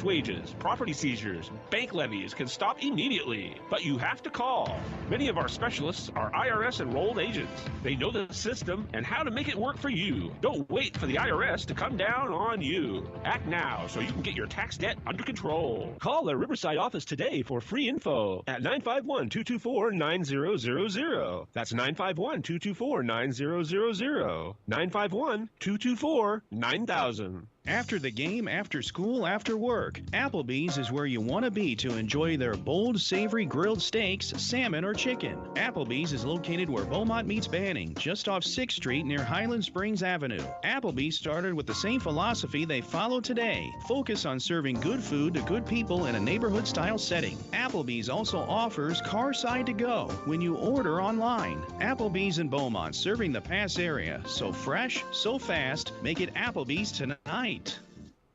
Wages, property seizures, bank levies can stop immediately, but you have to call. Many of our specialists are IRS enrolled agents. They know the system and how to make it work for you. Don't wait for the IRS to come down on you. Act now so you can get your tax debt under control. Call the Riverside office today for free info at 951-224-9000. That's 951-224-9000. 951-224-9000. After the game, after school, after work, Applebee's is where you want to be to enjoy their bold, savory grilled steaks, salmon, or chicken. Applebee's is located where Beaumont meets Banning, just off 6th Street near Highland Springs Avenue. Applebee's started with the same philosophy they follow today. Focus on serving good food to good people in a neighborhood-style setting. Applebee's also offers car side to go when you order online. Applebee's in Beaumont, serving the Pass area. So fresh, so fast, make it Applebee's tonight.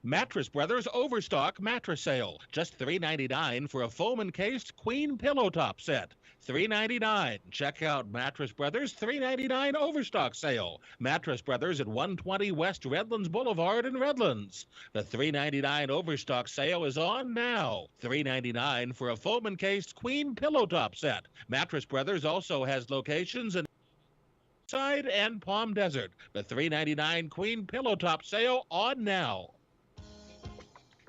Mattress Brothers Overstock Mattress Sale. Just $3.99 for a foam encased queen pillow top set. $3.99. Check out Mattress Brothers $3.99 Overstock Sale. Mattress Brothers at 120 West Redlands Boulevard in Redlands. The $3.99 Overstock Sale is on now. $3.99 for a foam encased queen pillow top set. Mattress Brothers also has locations in Side and Palm Desert. The $3.99 Queen Pillow Top Sale on now.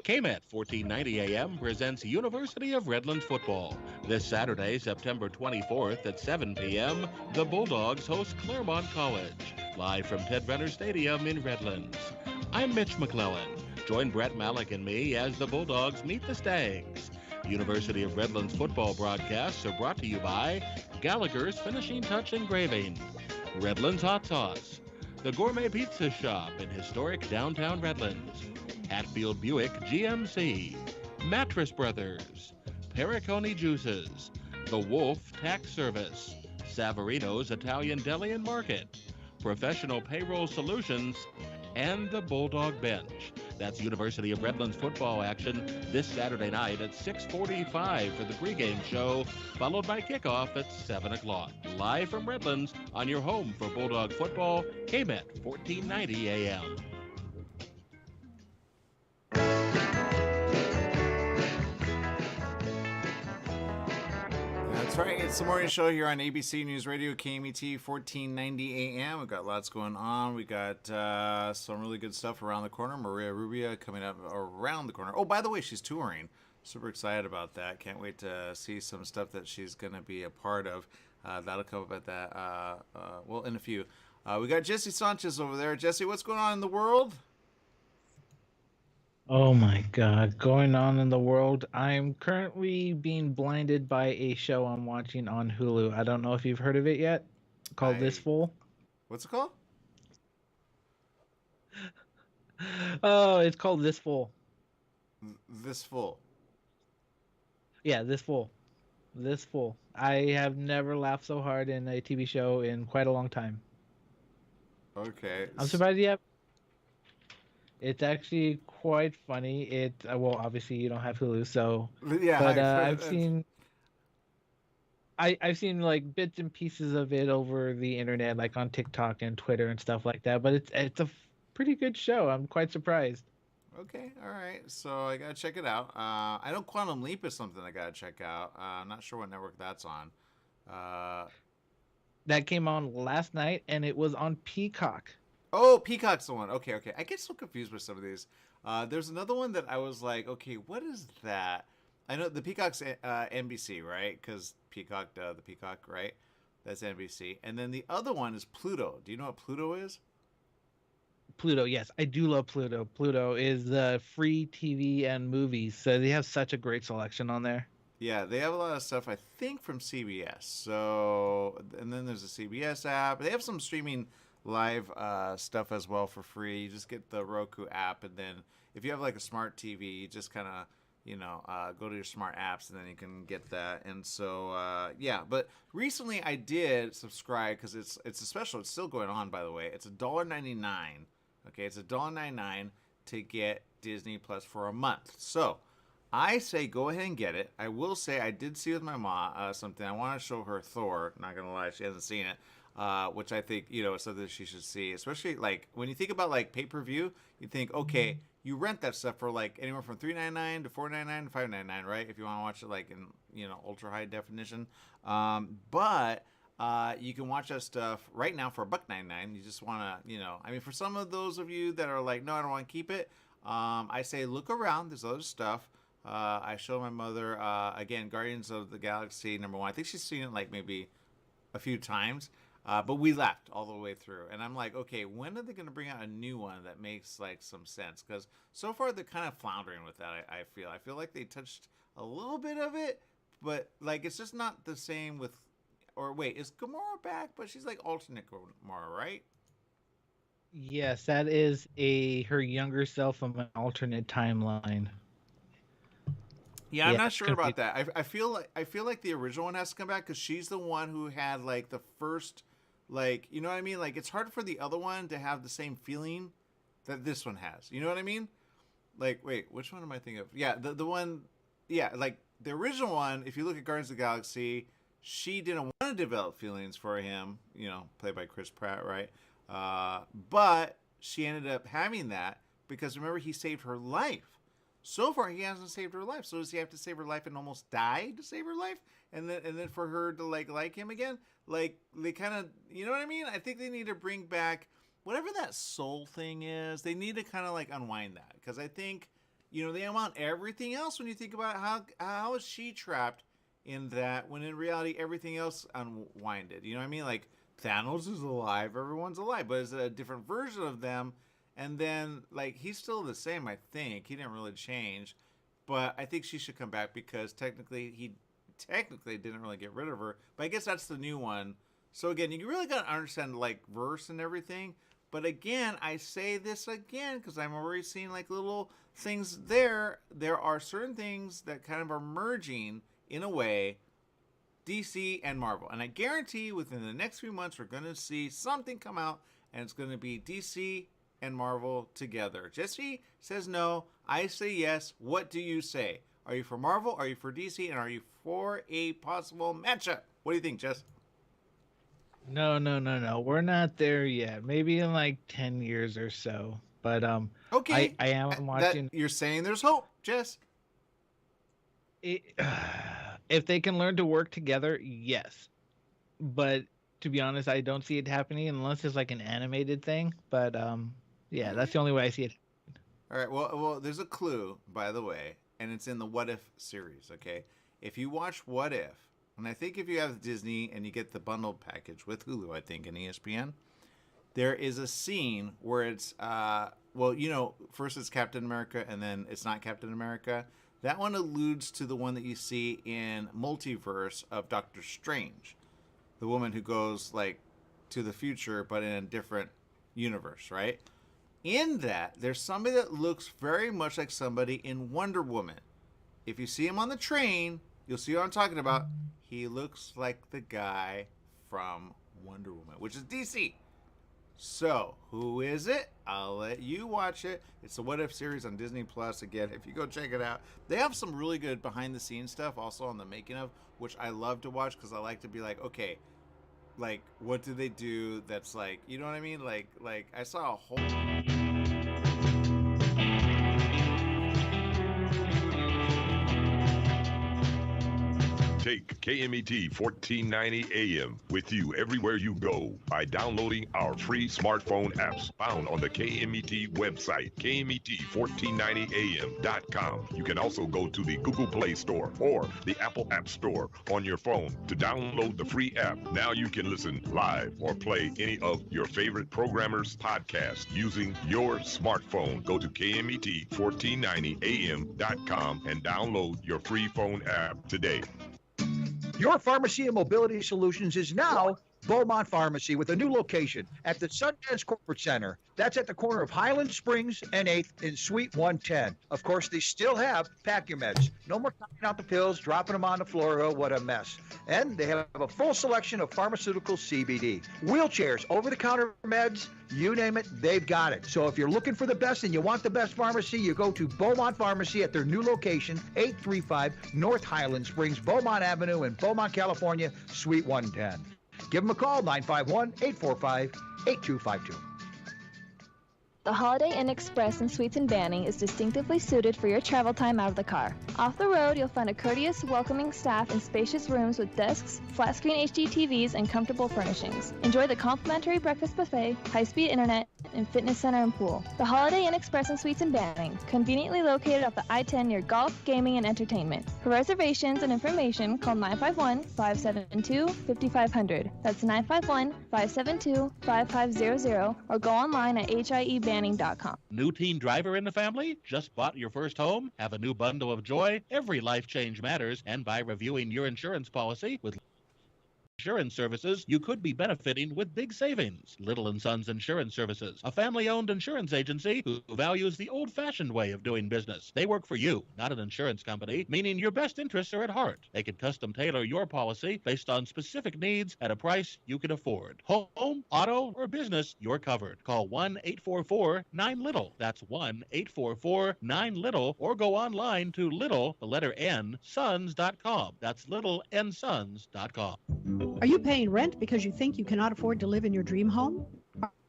KMET 1490 AM presents University of Redlands football. This Saturday, September 24th at 7 p.m., the Bulldogs host Claremont College, live from Ted Brenner Stadium in Redlands. I'm Mitch McClellan. Join Brett Malik and me as the Bulldogs meet the Stags. University of Redlands football broadcasts are brought to you by Gallagher's Finishing Touch Engraving, Redlands Hot Sauce, the Gourmet Pizza Shop in historic downtown Redlands, Hatfield Buick GMC, Mattress Brothers, Pericone Juices, The Wolf Tax Service, Savarino's Italian Deli and Market, Professional Payroll Solutions, and the Bulldog Bench. That's University of Redlands football action this Saturday night at 6:45 for the pregame show, followed by kickoff at 7 o'clock. Live from Redlands on your home for Bulldog football, KMET 1490 AM. That's right. It's the morning show here on ABC News Radio, KMET 1490 AM. We've got lots going on. We got some really good stuff around the corner. Maria Rubia coming up around the corner. Oh, by the way, she's touring. Super excited about that. Can't wait to see some stuff that she's going to be a part of. That'll come up at that, well, in a few. We got Jesse Sanchez over there. Jesse, what's going on in the world? Oh my God, going on in the world. I'm currently being blinded by a show I'm watching on Hulu. I don't know if you've heard of it yet. Called This Fool. What's it called? Oh, it's called This Fool. This Fool. Yeah, This Fool. This Fool. I have never laughed so hard in a TV show in quite a long time. Okay. I'm surprised you have. It's actually quite funny. Well, obviously you don't have Hulu, so yeah. But I've seen like bits and pieces of it over the internet, like on TikTok and Twitter and stuff like that. But it's a pretty good show. I'm quite surprised. Okay, all right. So I gotta check it out. I know Quantum Leap is something I gotta check out. I'm not sure what network that's on. That came on last night, and it was on Peacock. Oh, Peacock's the one. Okay. I get so confused with some of these. There's another one that I was like, okay, what is that? I know the Peacock's NBC, right? Because Peacock, the Peacock, right? That's NBC. And then the other one is Pluto. Do you know what Pluto is? Pluto, yes. I do love Pluto. Pluto is the free TV and movies. So they have such a great selection on there. Yeah, they have a lot of stuff, I think, from CBS. So, and then there's a CBS app. They have some streaming live stuff as well for free. You just get the Roku app, and then if you have like a smart TV, you just kind of go to your smart apps, and then you can get that. And so yeah, but recently I did subscribe because it's a special. It's still going on, by the way. It's $1.99. Okay, it's $1.99 to get Disney Plus for a month. So I say go ahead and get it. I will say I did see with my mom something. I want to show her Thor. Not gonna lie, she hasn't seen it. Which I think, is something she should see. Especially, like, when you think about, like, pay-per-view, you think, okay, you rent that stuff for like anywhere from $3.99 to $4.99 to $5.99, right? If you want to watch it like in ultra high definition, but you can watch that stuff right now for $1.99. You just want to, I mean, for some of those of you that are like, no, I don't want to keep it. I say look around. There's other stuff. I showed my mother again Guardians of the Galaxy #1. I think she's seen it like maybe a few times. But we laughed all the way through. And I'm like, okay, when are they going to bring out a new one that makes like some sense? Because so far they're kind of floundering with that, I feel. I feel like they touched a little bit of it, but like it's just not the same with... Or wait, is Gamora back? But she's like alternate Gamora, right? Yes, that is her younger self from an alternate timeline. Yeah, I'm not sure about that. I feel like the original one has to come back because she's the one who had like the first... Like, you know what I mean? Like, it's hard for the other one to have the same feeling that this one has. You know what I mean? Like, wait, which one am I thinking of? Yeah, the one... Yeah, like, the original one, if you look at Guardians of the Galaxy, she didn't want to develop feelings for him, played by Chris Pratt, right? But she ended up having that because, remember, he saved her life. So far, he hasn't saved her life. So does he have to save her life and almost die to save her life? And then for her to like him again? Like, they kind of, you know what I mean? I think they need to bring back whatever that soul thing is. They need to kind of like unwind that. Because I think, they unwound everything else when you think about how is she trapped in that when in reality everything else unwinded. You know what I mean? Like, Thanos is alive, everyone's alive. But it's a different version of them. And then, like, he's still the same, I think. He didn't really change. But I think she should come back because technically he didn't really get rid of her. But I guess that's the new one. So, again, you really got to understand, like, verse and everything. But, again, I say this again because I'm already seeing, like, little things there. There are certain things that kind of are merging, in a way, DC and Marvel. And I guarantee within the next few months we're going to see something come out. And it's going to be DC and Marvel together. Jesse says no. I say yes. What do you say? Are you for Marvel? Are you for DC? And are you for a possible matchup? What do you think, Jess? No. We're not there yet. Maybe in like 10 years or so. But okay. I am watching. You're saying there's hope, Jess. If they can learn to work together, yes. But to be honest, I don't see it happening unless it's like an animated thing. But yeah, that's the only way I see it. All right. Well, there's a clue, by the way, and it's in the What If series. Okay, if you watch What If, and I think if you have Disney and you get the bundled package with Hulu, I think, and ESPN, there is a scene where it's first it's Captain America, and then it's not Captain America. That one alludes to the one that you see in Multiverse of Doctor Strange, the woman who goes like to the future, but in a different universe, right? In that, there's somebody that looks very much like somebody in Wonder Woman. If you see him on the train, you'll see what I'm talking about. He looks like the guy from Wonder Woman, which is DC. So, who is it? I'll let you watch it. It's the What If series on Disney Plus. Again, if you go check it out, they have some really good behind-the-scenes stuff also on the making of, which I love to watch because I like to be like, okay, like, what do they do that's like, you know what I mean? Like I saw a whole... Take KMET 1490 AM with you everywhere you go by downloading our free smartphone apps found on the KMET website, KMET1490am.com. You can also go to the Google Play Store or the Apple App Store on your phone to download the free app. Now you can listen live or play any of your favorite programmers' podcasts using your smartphone. Go to KMET1490am.com and download your free phone app today. Your Pharmacy and Mobility Solutions is now Beaumont Pharmacy with a new location at the Sundance Corporate Center. That's at the corner of Highland Springs and 8th in Suite 110. Of course, they still have Pack Your Meds. No more cutting out the pills, dropping them on the floor. Oh, what a mess. And they have a full selection of pharmaceutical CBD. Wheelchairs, over-the-counter meds, you name it, they've got it. So if you're looking for the best and you want the best pharmacy, you go to Beaumont Pharmacy at their new location, 835 North Highland Springs, Beaumont Avenue in Beaumont, California, Suite 110. Give them a call, 951-845-8252. The Holiday Inn Express and Suites in Banning is distinctively suited for your travel time out of the car. Off the road, you'll find a courteous, welcoming staff in spacious rooms with desks, flat-screen HD TVs, and comfortable furnishings. Enjoy the complimentary breakfast buffet, high-speed internet, and fitness center and pool. The Holiday Inn Express and Suites in Banning, conveniently located off the I-10 near golf, gaming, and entertainment. For reservations and information, call 951-572-5500. That's 951-572-5500, or go online at hiebanning.com. New teen driver in the family? Just bought your first home? Have a new bundle of joy? Every life change matters, and by reviewing your insurance policy with insurance services, you could be benefiting with big savings. Little & Sons Insurance Services, a family-owned insurance agency who values the old-fashioned way of doing business. They work for you, not an insurance company, meaning your best interests are at heart. They can custom tailor your policy based on specific needs at a price you can afford. Home, auto, or business, you're covered. Call 1-844-9-LITTLE. That's 1-844-9-LITTLE, or go online to little, the letter N, sons.com. That's littlensons.com. Are you paying rent because you think you cannot afford to live in your dream home?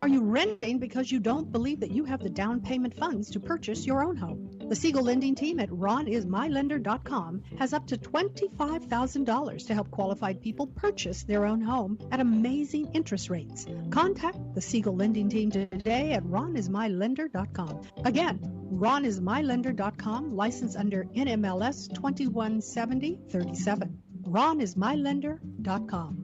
Are you renting because you don't believe that you have the down payment funds to purchase your own home? The Siegel Lending Team at ronismylender.com has up to $25,000 to help qualified people purchase their own home at amazing interest rates. Contact the Siegel Lending Team today at ronismylender.com. Again, ronismylender.com, license under NMLS 217037. ronismylender.com.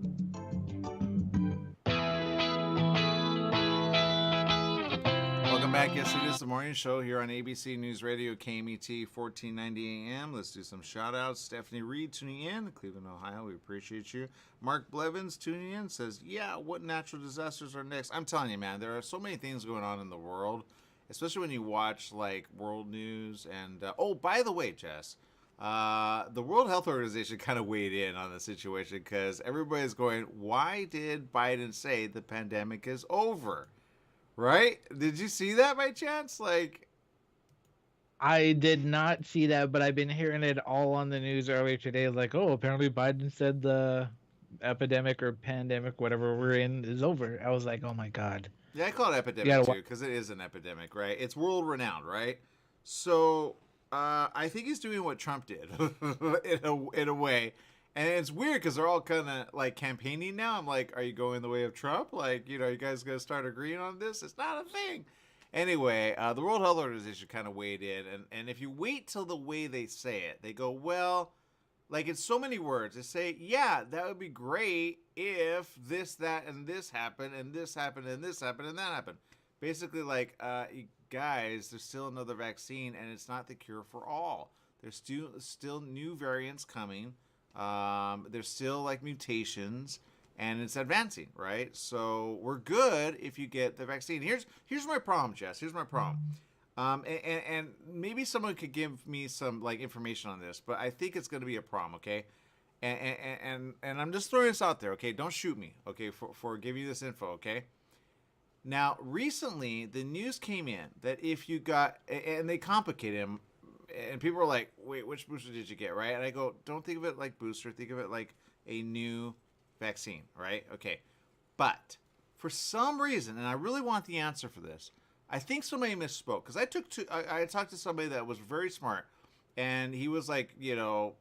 Welcome back. Yes, it is the morning show here on ABC News Radio, KMET 1490 AM. Let's do some shout outs. Stephanie Reed tuning in, Cleveland, Ohio. We appreciate you. Mark Blevins tuning in says, yeah, what natural disasters are next? I'm telling you, man, there are so many things going on in the world, especially when you watch like world news. And oh, by the way, Jess, the World Health Organization kind of weighed in on the situation because everybody's going, why did Biden say the pandemic is over? Right? Did you see that by chance? Like, I did not see that, but I've been hearing it all on the news earlier today. Like, oh, apparently Biden said the epidemic or pandemic, whatever we're in, is over. I was like, oh my God. Yeah, I call it epidemic too because it is an epidemic, right? It's world renowned, right? So I think he's doing what Trump did in a way. And it's weird because they're all kind of like campaigning now. I'm like, are you going the way of Trump? Like, you know, you guys going to start agreeing on this? It's not a thing. Anyway, the World Health Organization kind of weighed in. And if you wait till the way they say it, they go, well, like it's so many words. They say, yeah, that would be great if this, that, and this happened, and this happened, and this happened, and that happened. Basically, like, guys, there's still another vaccine, and it's not the cure for all. There's still new variants coming. There's still like mutations, and it's advancing, right? So we're good if you get the vaccine. Here's my problem, Jess. Here's my problem. And maybe someone could give me some like information on this, but I think it's going to be a problem, okay? And I'm just throwing this out there, okay? Don't shoot me, okay? For giving you this info, okay? Now, recently the news came in that if you got, and they complicated them. And people are like, wait, which booster did you get, right? And I go, don't think of it like booster. Think of it like a new vaccine, right? Okay. But for some reason, and I really want the answer for this, I think somebody misspoke. Because I talked to somebody that was very smart. And he was like, you know,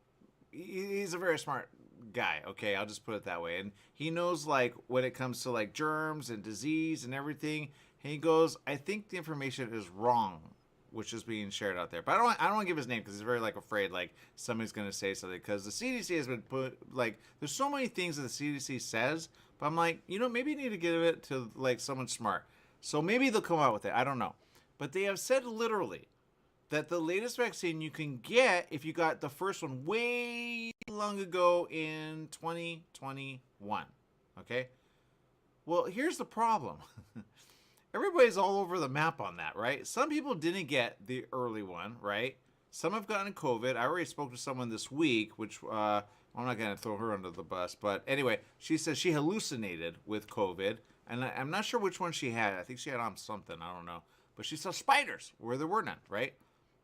he's a very smart guy, okay? I'll just put it that way. And he knows, like, when it comes to, like, germs and disease and everything. And he goes, I think the information is wrong, which is being shared out there. But I don't want to give his name because he's very like afraid like somebody's going to say something, because the CDC has been put like, there's so many things that the CDC says, but I'm like, you know, maybe you need to give it to like someone smart. So maybe they'll come out with it. I don't know. But they have said literally that the latest vaccine you can get if you got the first one way long ago in 2021. Okay? Well, here's the problem. Everybody's all over the map on that, right? Some people didn't get the early one, right? Some have gotten COVID. I already spoke to someone this week, which I'm not going to throw her under the bus. But anyway, she says she hallucinated with COVID. And I'm not sure which one she had. I think she had on something. I don't know. But she saw spiders where there were none, right?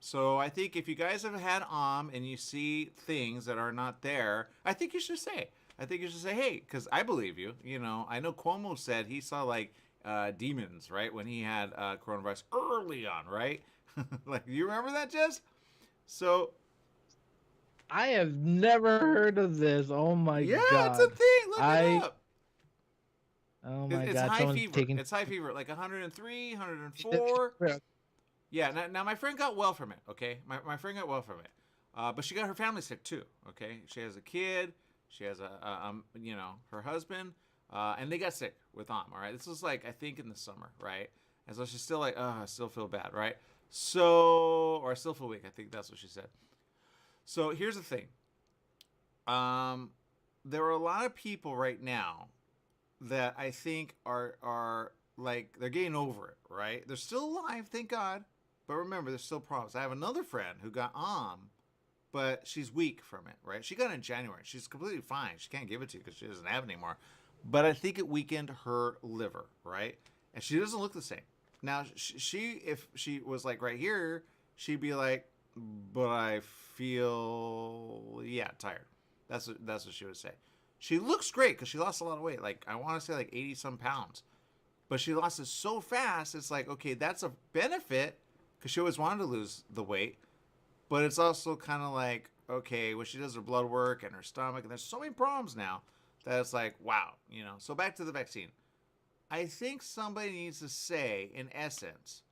So I think if you guys have had and you see things that are not there, I think you should say. I think you should say, hey, because I believe you. You know, I know Cuomo said he saw like demons, right? When he had coronavirus early on, right? Like, you remember that, Jess? So I have never heard of this. Oh my yeah, god. it's a thing. Look it up. Oh my It's god. high Someone's fever. taking. It's high fever, like 103, 104. Yeah. Now my friend got well from it. Okay, my friend got well from it. But she got her family sick too. Okay, she has a kid. She has her husband, and they got sick with All right, this was like I think in the summer, right? And so she's still like, oh, I still feel bad, right? So, or I still feel weak. I think that's what she said. So here's the thing. There are a lot of people right now that I think are like they're getting over it, right? They're still alive, thank God. But remember, there's still problems. I have another friend who got but she's weak from it, right? She got it in January. She's completely fine. She can't give it to you because she doesn't have it anymore. But I think it weakened her liver, right? And she doesn't look the same. Now, she if she was like right here, she'd be like, but I feel, tired. That's what she would say. She looks great because she lost a lot of weight. Like, I want to say like 80 some pounds. But she lost it so fast, it's like, okay, that's a benefit because she always wanted to lose the weight. But it's also kind of like, okay, when she does her blood work and her stomach, and there's so many problems now that it's like, wow, So back to the vaccine. I think somebody needs to say, in essence,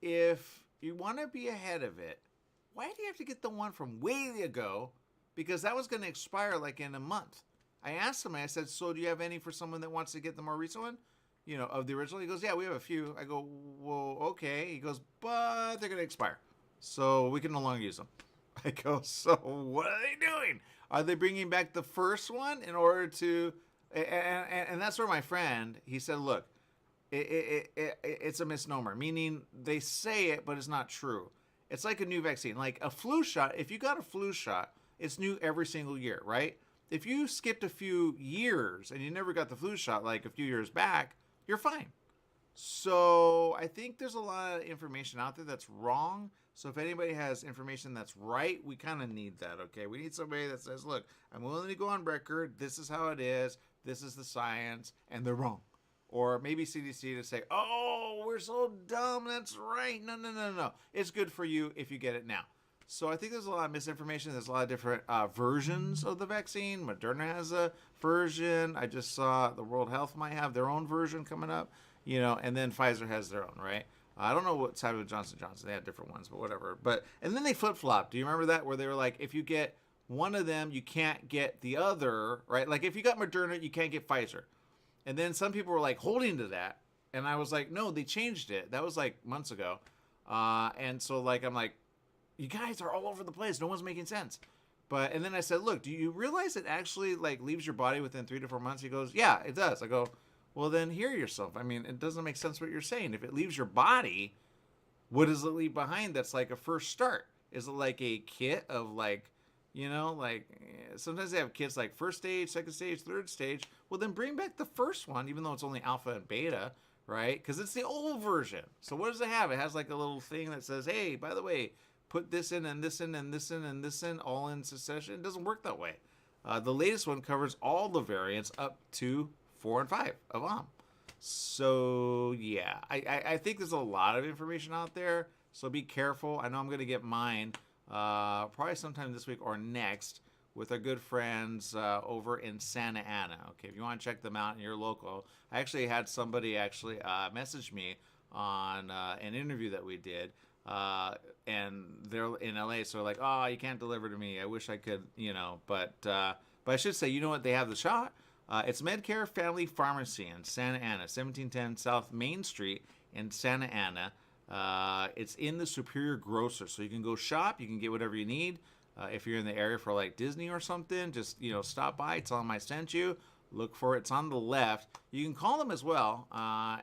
if you want to be ahead of it, why do you have to get the one from way ago? Because that was going to expire like in a month. I asked him, I said, so do you have any for someone that wants to get the more recent one? Of the original? He goes, yeah, we have a few. I go, well, okay. He goes, but they're going to expire. So we can no longer use them. I go, so what are they doing? Are they bringing back the first one in order to... And that's where my friend, he said, look, it's a misnomer. Meaning they say it, but it's not true. It's like a new vaccine. Like a flu shot, if you got a flu shot, it's new every single year, right? If you skipped a few years and you never got the flu shot like a few years back, you're fine. So I think there's a lot of information out there that's wrong. So if anybody has information that's right, we kind of need that, okay? We need somebody that says, look, I'm willing to go on record. This is how it is. This is the science. And they're wrong. Or maybe CDC to say, oh, we're so dumb. That's right. No. It's good for you if you get it now. So I think there's a lot of misinformation. There's a lot of different versions of the vaccine. Moderna has a version. I just saw the World Health might have their own version coming up, and then Pfizer has their own, right? I don't know what's happening with Johnson & Johnson. They had different ones, but whatever. And then they flip-flopped. Do you remember that? Where they were like, if you get one of them, you can't get the other, right? Like if you got Moderna, you can't get Pfizer. And then some people were like holding to that. And I was like, no, they changed it. That was like months ago. And so like, I'm like, you guys are all over the place. No one's making sense. And then I said, look, do you realize it actually like leaves your body within 3 to 4 months? He goes, yeah, it does. I go, well, then hear yourself. I mean, it doesn't make sense what you're saying. If it leaves your body, what does it leave behind that's like a first start? Is it like a kit of like, sometimes they have kits like first stage, second stage, third stage. Well, then bring back the first one, even though it's only alpha and beta, right? Because it's the old version. So what does it have? It has like a little thing that says, hey, by the way, put this in and this in and this in and this in all in succession. It doesn't work that way. The latest one covers all the variants up to 4 and 5 of So yeah, I think there's a lot of information out there. So be careful. I know I'm going to get mine probably sometime this week or next with our good friends over in Santa Ana. Okay, if you want to check them out in your local. I actually had somebody message me on an interview that we did. And they're in LA, so like, oh, you can't deliver to me. I wish I could, but I should say, you know what? They have the shot. It's Medcare Family Pharmacy in Santa Ana, 1710 South Main Street in Santa Ana. It's in the Superior Grocer, so you can go shop. You can get whatever you need. If you're in the area for like Disney or something, just stop by. Tell them I sent you. Look for it. It's on the left. You can call them as well,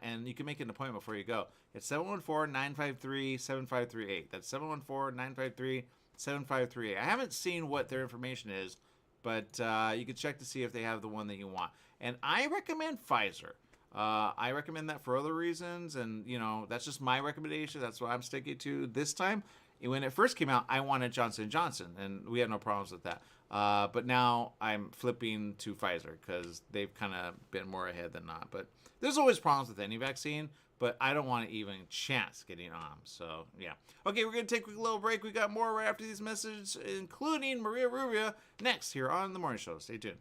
and you can make an appointment before you go. It's 714-953-7538. That's 714-953-7538. I haven't seen what their information is, but you can check to see if they have the one that you want. And I recommend Pfizer. I recommend that for other reasons, and that's just my recommendation. That's what I'm sticking to this time. when it first came out, I wanted Johnson & Johnson, and we had no problems with that. But now I'm flipping to Pfizer because they've kind of been more ahead than not. But there's always problems with any vaccine, but I don't want to even chance getting on them. So, yeah. Okay, we're going to take a quick little break. We got more right after these messages, including Maria Rubia, next here on The Morning Show. Stay tuned.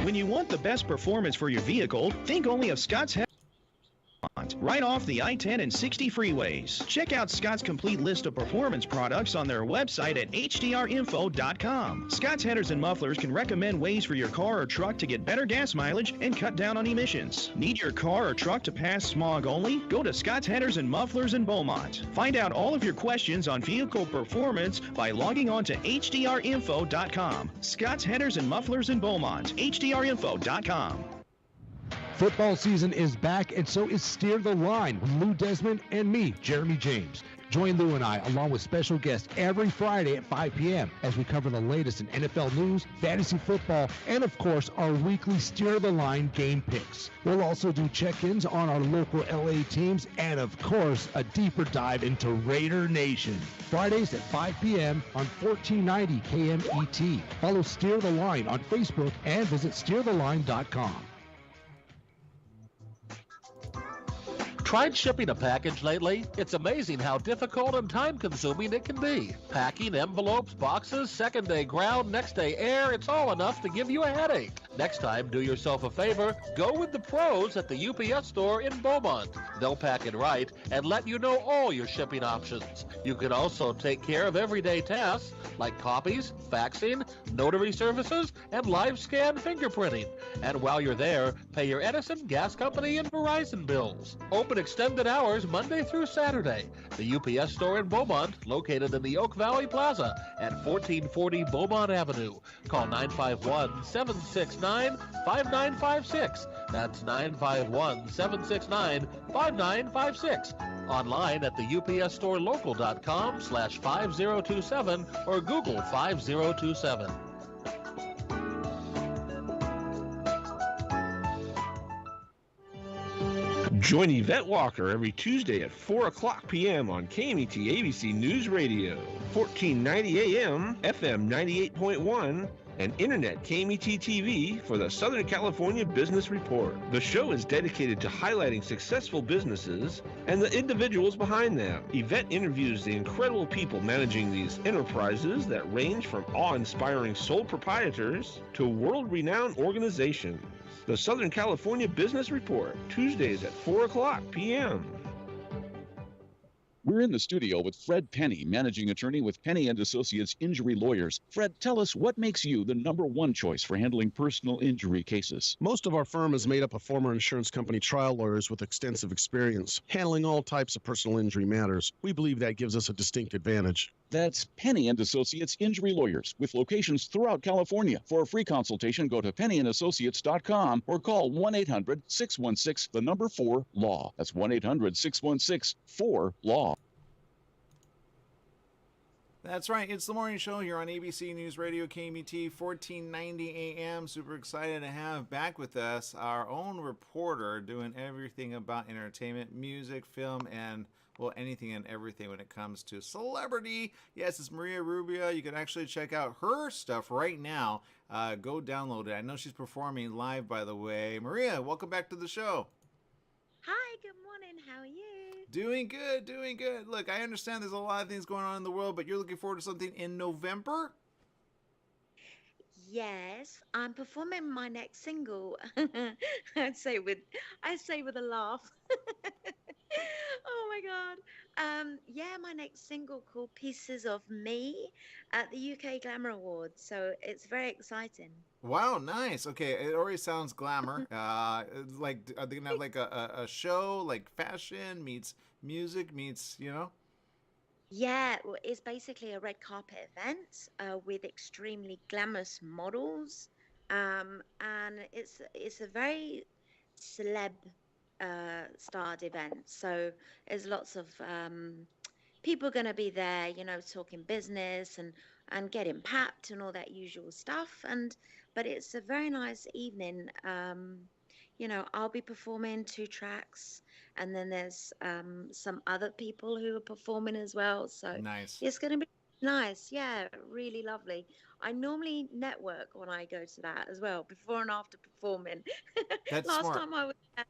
When you want the best performance for your vehicle, think only of Scott's Headers right off the I-10 and 60 freeways. Check out Scott's complete list of performance products on their website at hdrinfo.com. Scott's Headers and Mufflers can recommend ways for your car or truck to get better gas mileage and cut down on emissions. Need your car or truck to pass smog only? Go to Scott's Headers and Mufflers in Beaumont. Find out all of your questions on vehicle performance by logging on to hdrinfo.com. Scott's Headers and Mufflers in Beaumont. hdrinfo.com. Football season is back, and so is Steer the Line with Lou Desmond and me, Jeremy James. Join Lou and I, along with special guests, every Friday at 5 p.m. as we cover the latest in NFL news, fantasy football, and, of course, our weekly Steer the Line game picks. We'll also do check-ins on our local LA teams and, of course, a deeper dive into Raider Nation. Fridays at 5 p.m. on 1490 KMET. Follow Steer the Line on Facebook and visit steertheline.com. Tried shipping a package lately? It's amazing how difficult and time-consuming it can be. Packing, envelopes, boxes, second-day ground, next-day air, it's all enough to give you a headache. Next time, do yourself a favor, go with the pros at the UPS store in Beaumont. They'll pack it right and let you know all your shipping options. You can also take care of everyday tasks like copies, faxing, notary services, and live scan fingerprinting. And while you're there, pay your Edison, gas company, and Verizon bills. Open extended hours Monday through Saturday. The UPS store in Beaumont, located in the Oak Valley Plaza at 1440 Beaumont Avenue. Call 951-769-5956. That's 951-769-5956. Online at the upsstorelocal.com/5027 or Google 5027. Join Yvette Walker every Tuesday at 4 o'clock p.m. on KMET ABC News Radio, 1490 AM, FM 98.1, and Internet KMET TV for the Southern California Business Report. The show is dedicated to highlighting successful businesses and the individuals behind them. Yvette interviews the incredible people managing these enterprises that range from awe-inspiring sole proprietors to world-renowned organizations. The Southern California Business Report, Tuesdays at 4 o'clock p.m. We're in the studio with Fred Penny, managing attorney with Penny & Associates Injury Lawyers. Fred, tell us what makes you the number one choice for handling personal injury cases. Most of our firm is made up of former insurance company trial lawyers with extensive experience handling all types of personal injury matters. We believe that gives us a distinct advantage. That's Penny & Associates Injury Lawyers with locations throughout California. For a free consultation, go to pennyandassociates.com or call 1-800-616-4-LAW. That's 1-800-616-4-LAW. That's right. It's the morning show here on ABC News Radio, KMET, 1490 AM. Super excited to have back with us our own reporter doing everything about entertainment, music, film, and, well, anything and everything when it comes to celebrity. Yes, it's Maria Rubia. You can actually check out her stuff right now. Go download it. I know she's performing live, by the way. Maria, welcome back to the show. Hi, good morning. How are you? Doing good, doing good. Look, I understand there's a lot of things going on in the world, but you're looking forward to something in November? Yes, I'm performing my next single. I say with a laugh. Oh my God. Yeah, my next single called Pieces of Me at the UK Glamour Awards. So it's very exciting. Wow, nice. Okay, it already sounds glamour. Like, are they gonna have like a show, like fashion meets music meets, you know? Yeah, well, it's basically a red carpet event with extremely glamorous models, and it's a very celeb starred event. So there's lots of people going to be there, you know, talking business and getting papped and all that usual stuff. but it's a very nice evening. I'll be performing 2 tracks, and then there's some other people who are performing as well. So Nice. it's going to be nice. Yeah, really lovely. I normally network when I go to that as well, before and after performing. That's Last smart. time I was there,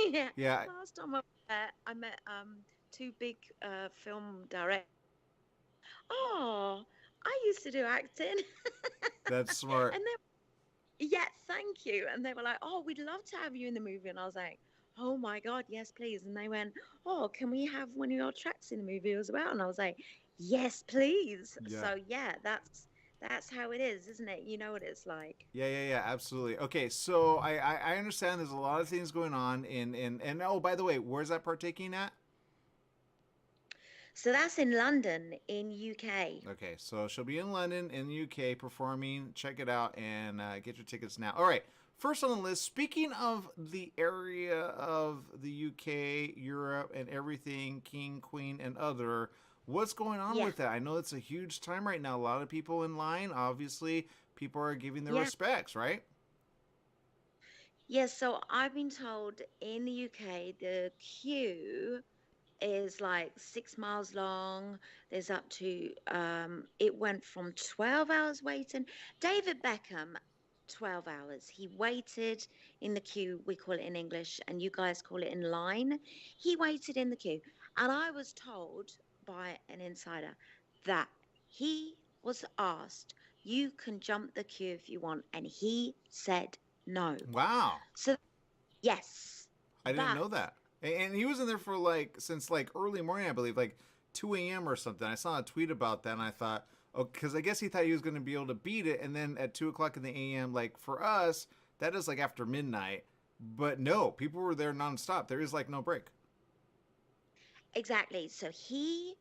yeah, Yeah, last time I was there, I met two big film directors. Oh, I used to do acting. that's smart. And yeah, thank you. And they were like, oh, we'd love to have you in the movie. And I was like, oh my God, yes, please. And they went, oh, can we have one of your tracks in the movie as well? And I was like, yes, please. Yeah. So yeah, that's how it is, isn't it? You know what it's like. Yeah, absolutely. Okay, so I understand there's a lot of things going on and oh, by the way, where's that partaking at? So that's in London, in UK. Okay, so she'll be in London, in the UK, performing. Check it out and get your tickets now. All right, first on the list, speaking of the area of the UK, Europe, and everything, King, Queen, and other, what's going on with that? I know it's a huge time right now. A lot of people in line. Obviously, people are giving their respects, right? Yes, so I've been told in the UK, the queue is like 6 miles long. There's up to it went from 12 hours waiting. David Beckham, 12 hours. He waited in the queue, we call it in English, and you guys call it in line. He waited in the queue. And I was told by an insider that he was asked, you can jump the queue if you want, and he said no. Wow. So yes. I didn't know that. And he was in there for since early morning, I believe, 2 a.m. or something. I saw a tweet about that, and I thought, oh, because I guess he thought he was going to be able to beat it. And then at 2 o'clock in the a.m., for us, that is after midnight. But no, people were there nonstop. There is no break. Exactly. So he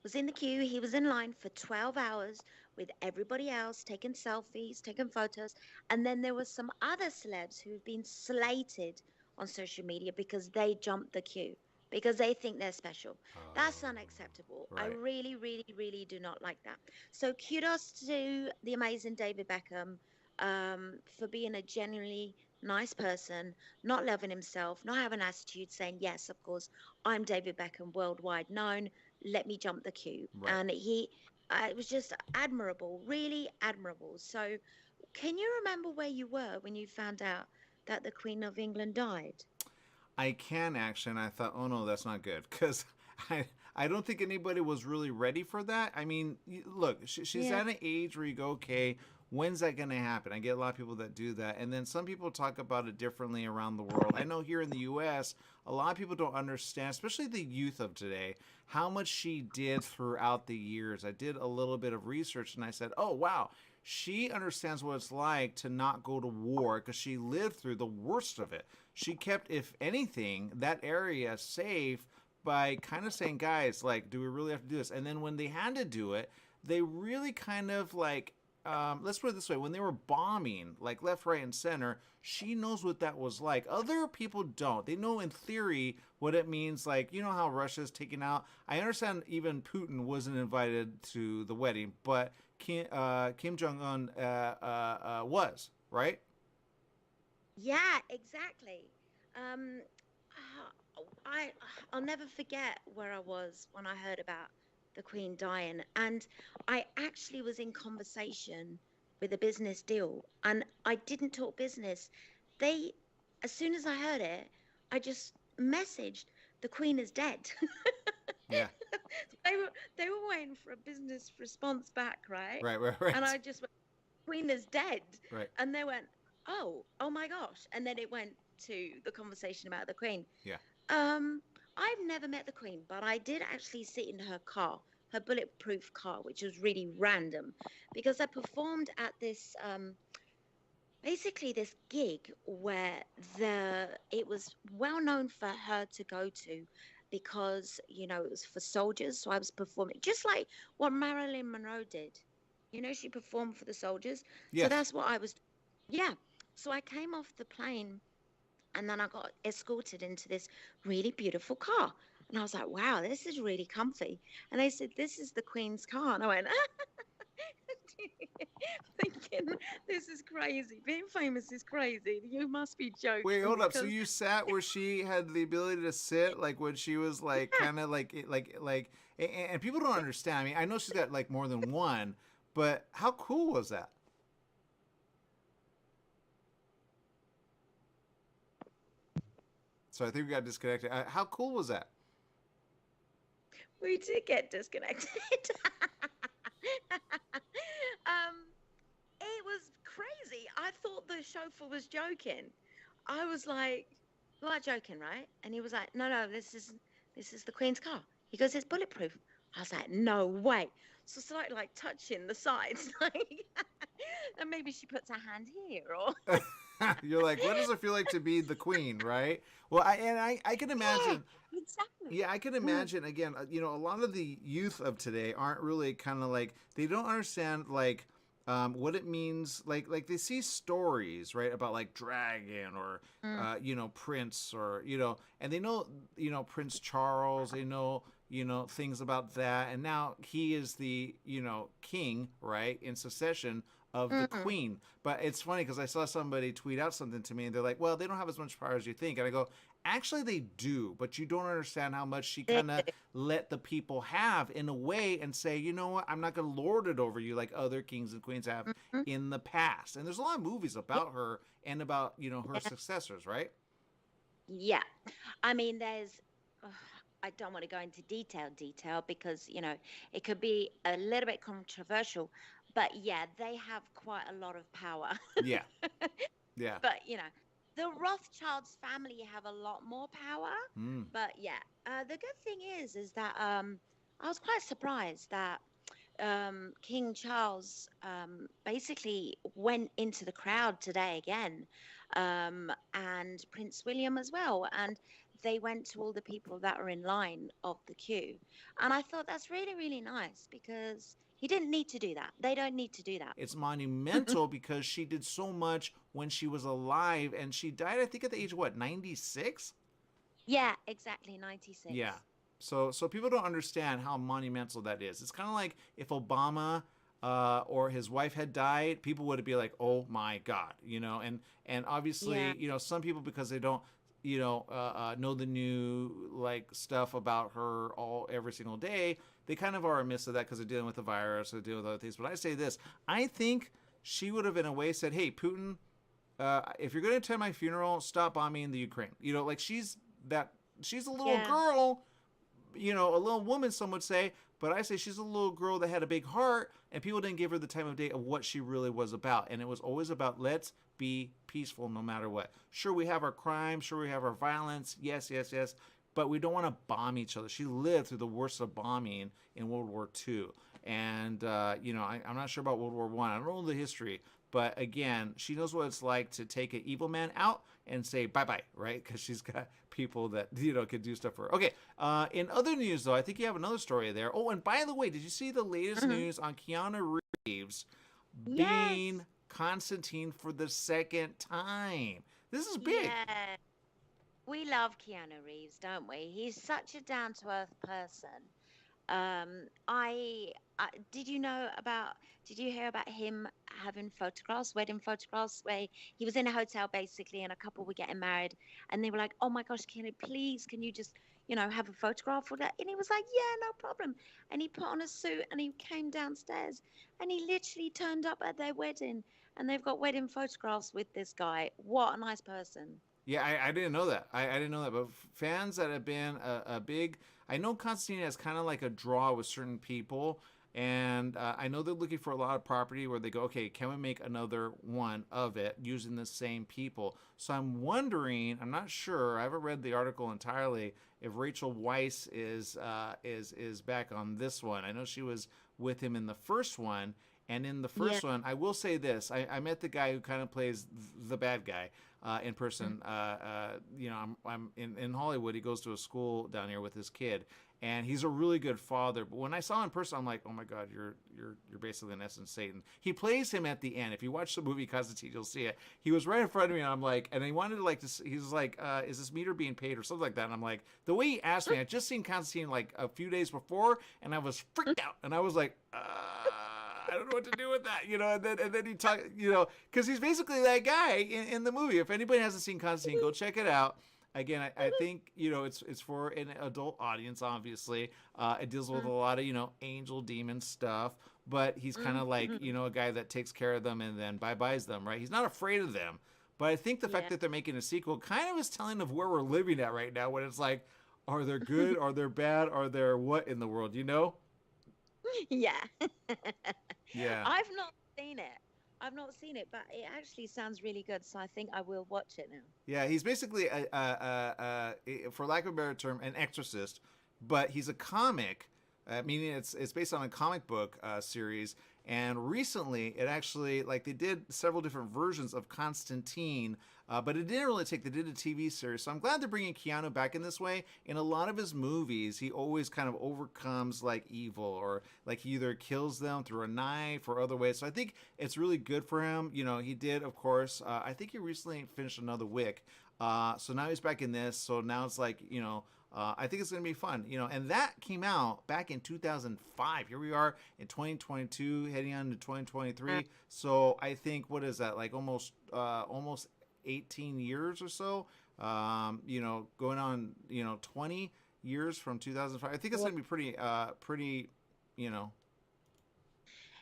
was in the queue. He was in line for 12 hours with everybody else, taking selfies, taking photos. And then there was some other celebs who've been slated on social media because they jumped the queue, because they think they're special. That's unacceptable. Right. I really, really, really do not like that. So kudos to the amazing David Beckham for being a genuinely nice person, not loving himself, not having attitude, saying, yes, of course, I'm David Beckham, worldwide known. Let me jump the queue. Right. And it was just admirable, really admirable. So can you remember where you were when you found out that the Queen of England died? I can actually, and I thought, oh no, that's not good, because I don't think anybody was really ready for that. I mean, look, she's at an age where you go, okay, when's that going to happen? I get a lot of people that do that, and then some people talk about it differently around the world. I know here in the U.S., a lot of people don't understand, especially the youth of today, how much she did throughout the years. I did a little bit of research, and I said, oh, wow. She understands what it's like to not go to war because she lived through the worst of it. She kept, if anything, that area safe by kind of saying, guys, do we really have to do this? And then when they had to do it, they really kind of let's put it this way. When they were bombing, left, right, and center, she knows what that was like. Other people don't. They know in theory what it means. You know how Russia's taken out. I understand even Putin wasn't invited to the wedding, but Kim Jong-un was, right? Yeah, exactly. I'll never forget where I was when I heard about the Queen dying. And I actually was in conversation with a business deal, and I didn't talk business. As soon as I heard it, I just messaged, the Queen is dead. Yeah. They were waiting for a business response back, right? Right. And I just went, Queen is dead. Right. And they went, oh my gosh. And then it went to the conversation about the Queen. Yeah. I've never met the Queen, but I did actually sit in her car, her bulletproof car, which was really random because I performed at this basically this gig where it was well known for her to go to because, it was for soldiers. So I was performing just like what Marilyn Monroe did. She performed for the soldiers. Yes. So that's what I was. Yeah. So I came off the plane and then I got escorted into this really beautiful car. And I was like, wow, this is really comfy. And they said, this is the Queen's car. And I went, thinking, this is crazy. Being famous is crazy. You must be joking. Wait, hold up. So because- you sat where she had the ability to sit, like when she was like kind of and people don't understand. I mean, I know she's got like more than one, but how cool was that? So I think we got disconnected. How cool was that? We did get disconnected. It was crazy. I thought the chauffeur was joking. I was like, "You are joking, right?" And he was like, "No, this is the Queen's car." He goes, "It's bulletproof." I was like, "No way." So I started like touching the sides, like, and maybe she puts her hand here, or You're like, what does it feel like to be the queen, right? Well, I can imagine. Yeah, exactly. Yeah, I can imagine. Again, a lot of the youth of today aren't really kind of like, they don't understand like what it means. Like they see stories, right, about like dragon or Prince, or and they know Prince Charles. They know things about that, and now he is the king, right, in succession of the queen. But it's funny because I saw somebody tweet out something to me and they're like, well, they don't have as much power as you think. And I go, actually they do, but you don't understand how much she kind of let the people have in a way and say, you know what, I'm not going to lord it over you like other kings and queens have in the past. And there's a lot of movies about her and about, her successors, right? Yeah. I mean, I don't want to go into detail because, it could be a little bit controversial, but yeah, they have quite a lot of power. Yeah. Yeah. But, the Rothschilds family have a lot more power. But yeah, the good thing is that I was quite surprised that King Charles basically went into the crowd today again, and Prince William as well. And they went to all the people that were in line of the queue. And I thought that's really, really nice because he didn't need to do that. They don't need to do that. It's monumental because she did so much when she was alive, and she died, I think, at the age of what, 96? Yeah, exactly, 96. Yeah. So people don't understand how monumental that is. It's kind of like if Obama or his wife had died, people would be like, "Oh my God," And obviously, some people, because they don't, know the new like stuff about her every single day, they kind of are amiss of that because they're dealing with the virus or dealing with other things. But I say this: I think she would have, in a way, said, "Hey, Putin, if you're going to attend my funeral, stop bombing the Ukraine." Like she's a little girl. A little woman, some would say, but I say she's a little girl that had a big heart, and people didn't give her the time of day of what she really was about. And it was always about, let's be peaceful no matter what. Sure, we have our crime, sure, we have our violence, yes, but we don't want to bomb each other. She lived through the worst of bombing in World War II. And, I'm not sure about World War I. I don't know the history. But again, she knows what it's like to take an evil man out and say bye-bye, right? Because she's got people that, can do stuff for her. Okay, in other news, though, I think you have another story there. Oh, and by the way, did you see the latest news on Keanu Reeves being Constantine for the second time? This is big. Yeah. We love Keanu Reeves, don't we? He's such a down-to-earth person. Did you hear about him having wedding photographs, where he was in a hotel basically, and a couple were getting married, and they were like, "Oh my gosh, please, can you just, have a photograph for that?" And he was like, "Yeah, no problem." And he put on a suit and he came downstairs, and he literally turned up at their wedding, and they've got wedding photographs with this guy. What a nice person. Yeah, I didn't know that. I didn't know that. But fans that have been a big... I know Constantine has kind of like a draw with certain people. And I know they're looking for a lot of property where they go, okay, can we make another one of it using the same people? So I'm wondering, I'm not sure, I haven't read the article entirely, if Rachel Weisz is back on this one. I know she was with him in the first one. And in the first one, I will say this. I met the guy who kind of plays the bad guy in person. I'm in Hollywood. He goes to a school down here with his kid. And he's a really good father. But when I saw him in person, I'm like, oh my God, you're basically in essence Satan. He plays him at the end. If you watch the movie Constantine, you'll see it. He was right in front of me, and I'm like, and he wanted to he was like, is this meter being paid or something like that? And I'm like, the way he asked me, I just seen Constantine like a few days before, and I was freaked out. And I was like, I don't know what to do with that, and then he talk, because he's basically that guy in the movie. If anybody hasn't seen Constantine, go check it out. Again, I think it's for an adult audience. Obviously, it deals with a lot of angel demon stuff, but he's kind of like a guy that takes care of them and then bye-byes them, right? He's not afraid of them, but I think the fact that they're making a sequel kind of is telling of where we're living at right now. When it's like, are they good? Are they bad? Are there what in the world? Yeah. Yeah. I've not seen it, but it actually sounds really good, so I think I will watch it now. Yeah, he's basically for lack of a better term, an exorcist, but he's a comic, meaning it's based on a comic book series. And recently, it actually, like, they did several different versions of Constantine, but it didn't really take. They did a TV series, so I'm glad they're bringing Keanu back in this way. In a lot of his movies, he always kind of overcomes like evil, or like he either kills them through a knife or other ways. So I think it's really good for him. He did, of course. I think he recently finished another Wick, so now he's back in this. So now it's like I think it's going to be fun, and that came out back in 2005. Here we are in 2022, heading on to 2023. So I think, what is that, like almost 18 years or so, going on, 20 years from 2005. I think it's going to be pretty,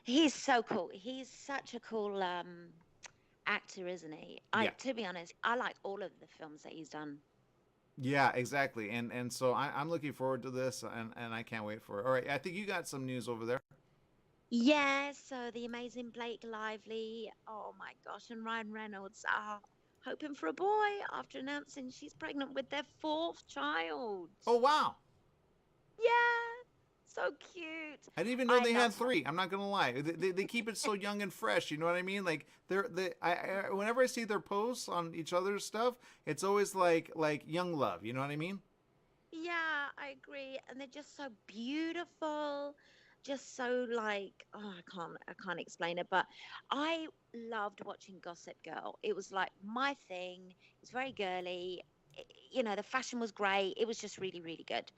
He's so cool. He's such a cool actor, isn't he? To be honest, I like all of the films that he's done. Yeah, exactly. And so I'm looking forward to this, and I can't wait for it. All right, I think you got some news over there. Yeah, so the amazing Blake Lively, oh my gosh, and Ryan Reynolds are hoping for a boy after announcing she's pregnant with their 4th child. Oh, wow. Yeah, so cute. I didn't even know they had 3. I'm not gonna lie. They keep it so young and fresh. You know what I mean? Like whenever I see their posts on each other's stuff, it's always like young love. You know what I mean? Yeah, I agree. And they're just so beautiful. Just so like, I can't explain it, but I loved watching Gossip Girl. It was like my thing. It's very girly. The fashion was great. It was just really, really good.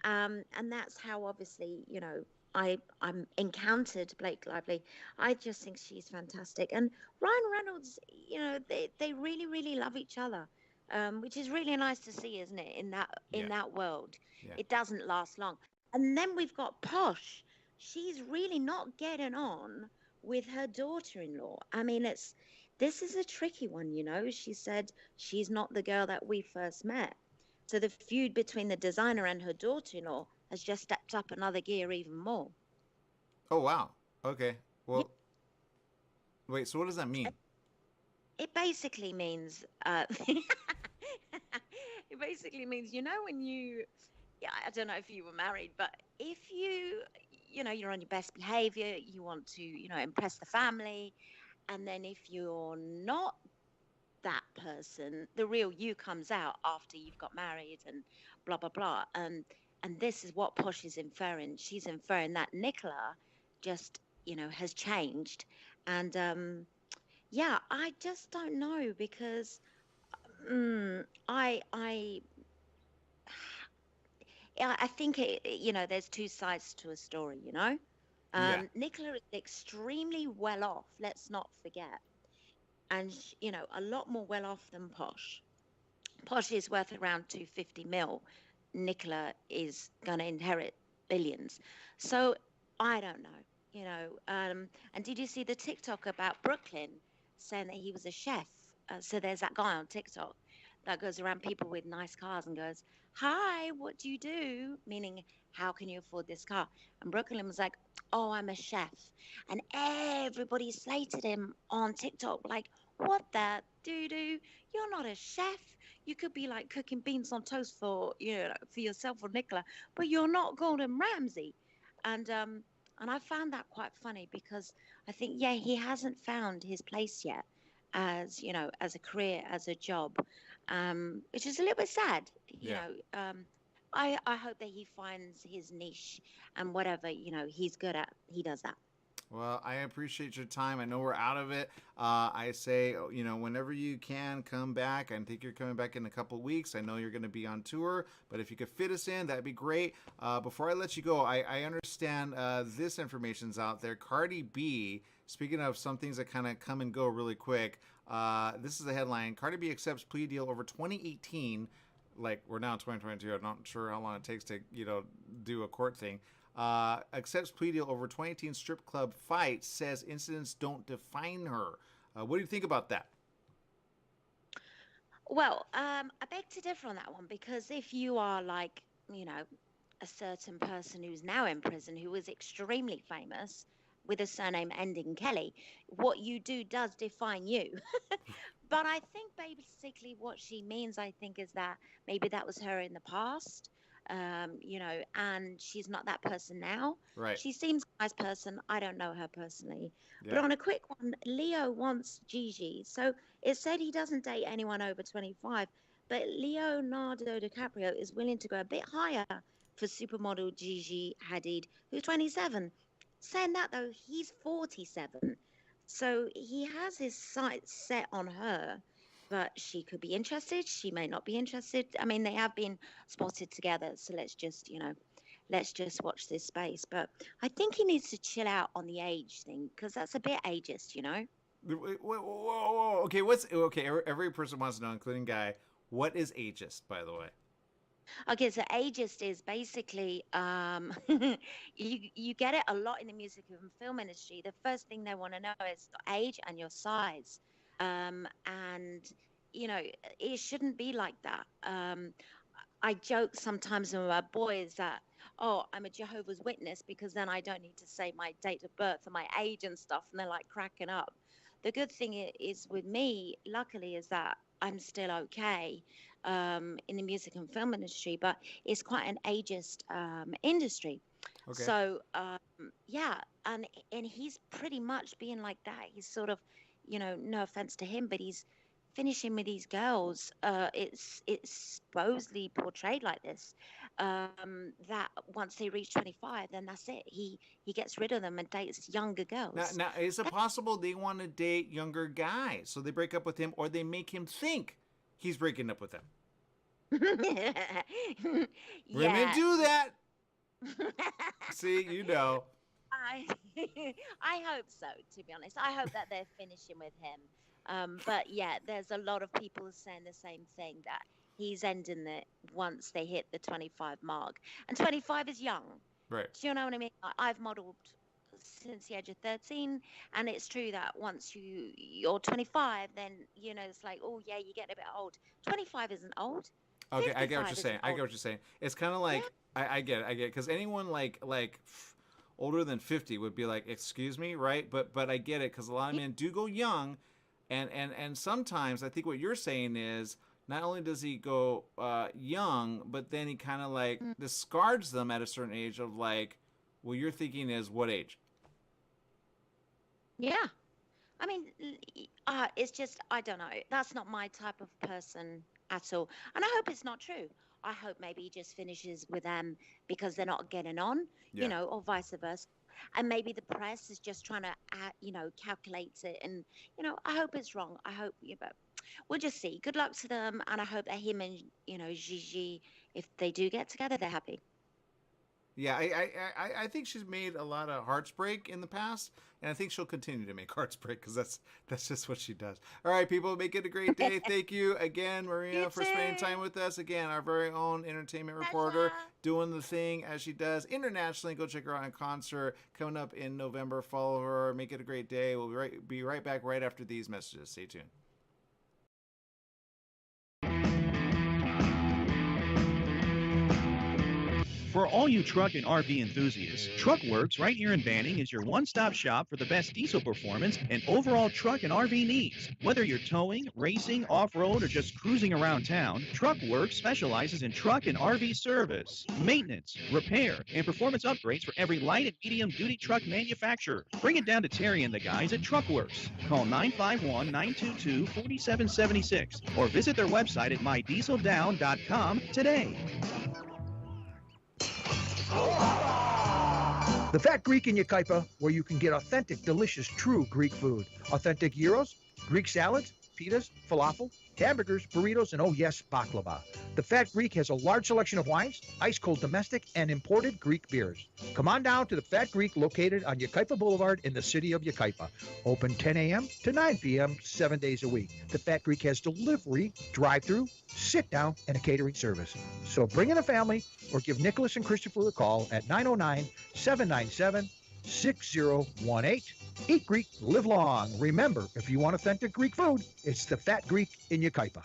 And that's how, obviously, I'm encountered Blake Lively. I just think she's fantastic. And Ryan Reynolds, they really, really love each other, which is really nice to see, isn't it? In that world, it doesn't last long. And then we've got Posh. She's really not getting on with her daughter-in-law. I mean, this is a tricky one, She said she's not the girl that we first met. So the feud between the designer and her daughter-in-law has just stepped up another gear even more. Oh, wow. Okay. Well, wait, so what does that mean? It basically means, when I don't know if you were married, but if you're on your best behavior, you want to, impress the family. And then if you're not that person, the real you comes out after you've got married and blah, blah, blah. And this is what Posh is inferring. She's inferring that Nicola just, has changed. And, I just don't know, because I think there's 2 sides to a story, Nicola is extremely well off, let's not forget. And, a lot more well off than Posh. Posh is worth around 250 mil. Nicola is going to inherit billions. So I don't know, and did you see the TikTok about Brooklyn saying that he was a chef? So there's that guy on TikTok that goes around people with nice cars and goes, "Hi, what do you do?" Meaning, how can you afford this car? And Brooklyn was like, "Oh, I'm a chef." And everybody slated him on TikTok, like, "What the doo-doo? You're not a chef. You could be like cooking beans on toast for yourself or Nicola, but you're not Gordon Ramsay." And I found that quite funny, because I think, he hasn't found his place yet as, as a career, as a job, which is a little bit sad. I hope that he finds his niche, and whatever, he's good at, he does that. Well, I appreciate your time. I know we're out of it. I say, whenever you can, come back. I think you're coming back in a couple weeks. I know you're going to be on tour, but if you could fit us in, that'd be great. Before I let you go, I understand this information's out there. Cardi B, speaking of some things that kind of come and go really quick, this is the headline. Cardi B accepts plea deal over 2018. Like, we're now in 2022. I'm not sure how long it takes to, do a court thing. Accepts plea deal over 2018 strip club fight, says incidents don't define her. What do you think about that? Well, I beg to differ on that one, because if you are like, a certain person who's now in prison who was extremely famous with a surname ending Kelly, what you do does define you. But I think basically what she means, I think, is that maybe that was her in the past. And she's not that person now. Right. She seems a nice person. I don't know her personally. Yeah. But on a quick one, Leo wants Gigi. So it said he doesn't date anyone over 25, but Leonardo DiCaprio is willing to go a bit higher for supermodel Gigi Hadid, who's 27. Saying that, though, he's 47. So he has his sights set on her. But she could be interested. She may not be interested. I mean, they have been spotted together. So let's just watch this space. But I think he needs to chill out on the age thing, because that's a bit ageist, Whoa. Okay, every person wants to know, including Guy, what is ageist, by the way? Okay, so ageist is basically, you get it a lot in the music and film industry. The first thing they want to know is age and your size. And it shouldn't be like that. I joke sometimes with my boys that, I'm a Jehovah's Witness, because then I don't need to say my date of birth and my age and stuff, and they're like cracking up. The good thing is with me, luckily, is that I'm still okay in the music and film industry, but it's quite an ageist industry. Okay. So yeah, and he's pretty much being like that. He's sort of, no offense to him, but he's finishing with these girls. It's supposedly portrayed like this, that once they reach 25, then that's it. He gets rid of them and dates younger girls. Now, is it possible they want to date younger guys, so they break up with him, or they make him think he's breaking up with them? Yeah. Women do that. See, I hope so, to be honest. I hope that they're finishing with him. But yeah, there's a lot of people saying the same thing, that he's ending it once they hit the 25 mark. And 25 is young. Right. Do you know what I mean? I've modeled since the age of 13, and it's true that once you're 25, then, it's like, oh yeah, you get a bit old. 25 isn't old. Okay, I get what you're saying. It's kind of like, yeah. I get it. Because anyone like older than 50 would be like, excuse me, right? But I get it, because a lot of men do go young, and sometimes I think what you're saying is, not only does he go young, but then he kind of like discards them at a certain age of like, well, you're thinking is what age? Yeah. I mean, it's just, I don't know. That's not my type of person at all. And I hope it's not true. I hope maybe he just finishes with them because they're not getting on, or vice versa. And maybe the press is just trying to, calculate it. And, I hope it's wrong. I hope, but we'll just see. Good luck to them. And I hope that him and, Gigi, if they do get together, they're happy. Yeah, I think she's made a lot of hearts break in the past, and I think she'll continue to make hearts break, because that's just what she does. All right, people, make it a great day. Thank you again, Maria, for spending time with us. Again, our very own entertainment reporter, doing the thing as she does internationally. Go check her out in concert coming up in November. Follow her. Make it a great day. We'll be right back right after these messages. Stay tuned. For all you truck and RV enthusiasts, TruckWorks right here in Banning is your one-stop shop for the best diesel performance and overall truck and RV needs. Whether you're towing, racing, off-road, or just cruising around town, TruckWorks specializes in truck and RV service, maintenance, repair, and performance upgrades for every light and medium-duty truck manufacturer. Bring it down to Terry and the guys at TruckWorks. Call 951-922-4776 or visit their website at mydieseldown.com today. The Fat Greek in Yucaipa, where you can get authentic, delicious, true Greek food. Authentic gyros, Greek salads, pitas, falafel, hamburgers, burritos, and oh yes, baklava. The Fat Greek has a large selection of wines, ice-cold domestic, and imported Greek beers. Come on down to the Fat Greek located on Yucaipa Boulevard in the city of Yucaipa. Open 10 a.m. to 9 p.m. 7 days a week. The Fat Greek has delivery, drive-through, sit-down, and a catering service. So bring in a family or give Nicholas and Christopher a call at 909-797-6018. Eat Greek, live long. Remember, if you want authentic Greek food, it's the Fat Greek in Yucaipa.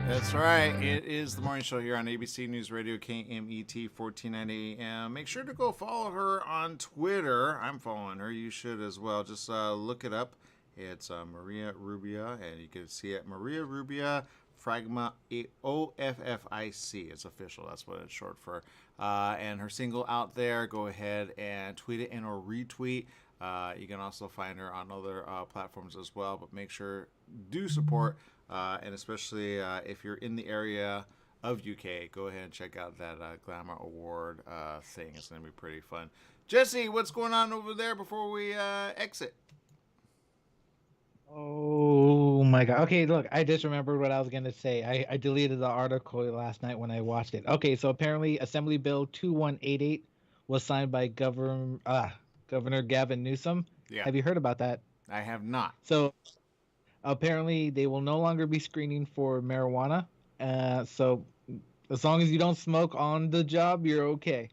That's right. It is the morning show here on ABC News Radio, KMET 1490 AM. Make sure to go follow her on Twitter. I'm following her. You should as well. Just look it up. It's Maria Rubia, and you can see it. Maria Rubia, Fragma OFFIC. It's official. That's what it's short for. And her single out there. Go ahead and tweet it and or retweet. You can also find her on other platforms as well. But make sure do support. And especially if you're in the area of UK, go ahead and check out that Glamour Award thing. It's going to be pretty fun. Jesse, what's going on over there before we exit? Oh my God. Okay, look, I just remembered what I was going to say. I deleted the article last night when I watched it. Okay, so apparently Assembly Bill 2188 was signed by Governor Gavin Newsom. Yeah. Have you heard about that? I have not. So apparently they will no longer be screening for marijuana. So as long as you don't smoke on the job, you're okay.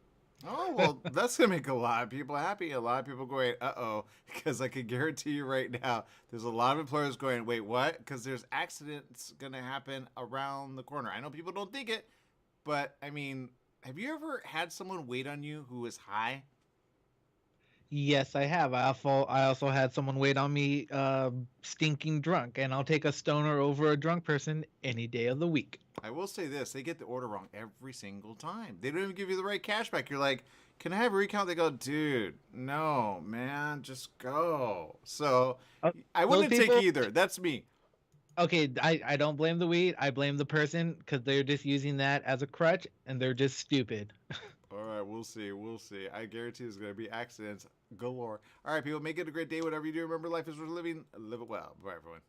Oh, well, that's going to make a lot of people happy. A lot of people going, uh-oh, because I can guarantee you right now, there's a lot of employers going, wait, what? Because there's accidents going to happen around the corner. I know people don't think it, but, I mean, have you ever had someone wait on you who was high? Yes, I have. I also had someone wait on me stinking drunk, and I'll take a stoner over a drunk person any day of the week. I will say this. They get the order wrong every single time. They don't even give you the right cash back. You're like, can I have a recount? They go, dude, no, man, just go. So I wouldn't take either. That's me. Okay, I don't blame the weed. I blame the person because they're just using that as a crutch, and they're just stupid. All right, we'll see. We'll see. I guarantee there's going to be accidents galore. All right, people, make it a great day. Whatever you do, remember life is worth living. Live it well. Bye, everyone.